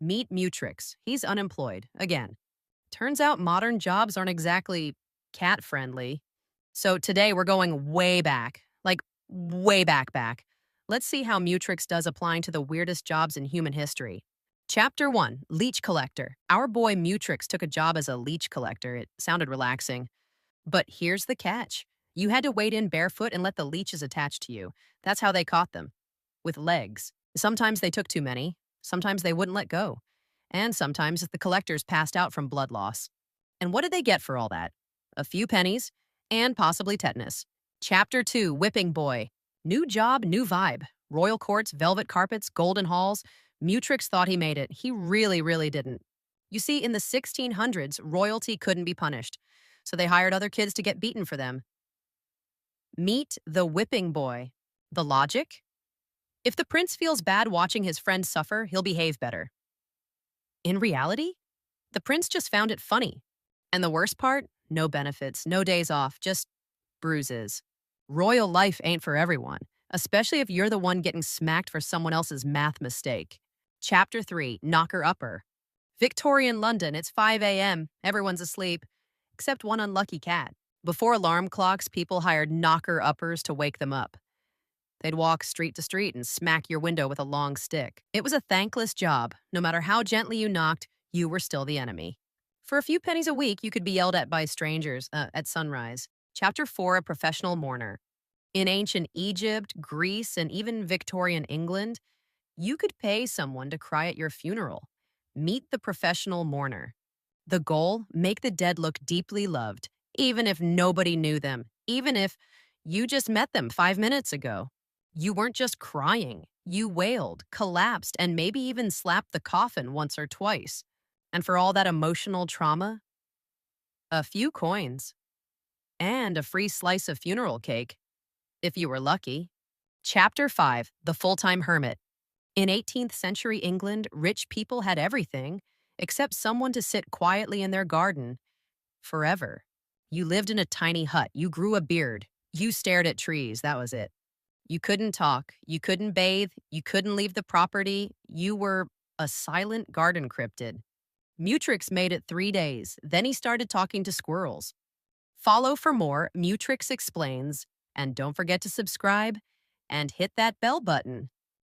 Meet Mutrix. He's unemployed. Again. Turns out modern jobs aren't exactly cat friendly. So today we're going way back, like way back. Let's see how Mutrix does applying to the weirdest jobs in human history. Chapter 1, Leech Collector. Our boy Mutrix took a job as a leech collector. It sounded relaxing. But here's the catch. You had to wade in barefoot and let the leeches attach to you. That's how they caught them. With legs. Sometimes they took too many. Sometimes they wouldn't let go. And sometimes the collectors passed out from blood loss. And what did they get for all that? A few pennies and possibly tetanus. Chapter 2, Whipping Boy. New job, new vibe. Royal courts, velvet carpets, golden halls. Mutrix thought he made it. He really didn't. You see, in the 1600s, royalty couldn't be punished. So they hired other kids to get beaten for them. Meet the Whipping Boy. The logic? If the prince feels bad watching his friends suffer, he'll behave better. In reality, the prince just found it funny. And the worst part? No benefits, no days off, just bruises. Royal life ain't for everyone, especially if you're the one getting smacked for someone else's math mistake. Chapter 3, Knocker-Upper. Victorian London, it's 5 a.m., everyone's asleep, except one unlucky cat. Before alarm clocks, people hired knocker-uppers to wake them up. They'd walk street to street and smack your window with a long stick. It was a thankless job. No matter how gently you knocked, you were still the enemy. For a few pennies a week, you could be yelled at by strangers at sunrise. Chapter 4, A Professional Mourner. In ancient Egypt, Greece, and even Victorian England, you could pay someone to cry at your funeral. Meet the professional mourner. The goal? Make the dead look deeply loved, even if nobody knew them, even if you just met them 5 minutes ago. You weren't just crying. You wailed, collapsed, and maybe even slapped the coffin once or twice. And for all that emotional trauma, a few coins. And a free slice of funeral cake, if you were lucky. Chapter 5, The Full-Time Hermit. In 18th century England, rich people had everything except someone to sit quietly in their garden forever. You lived in a tiny hut. You grew a beard. You stared at trees. That was it. You couldn't talk. You couldn't bathe. You couldn't leave the property. You were a silent garden cryptid. Mutrix made it 3 days. Then he started talking to squirrels. Follow for more. Mutrix Explains. And don't forget to subscribe and hit that bell button.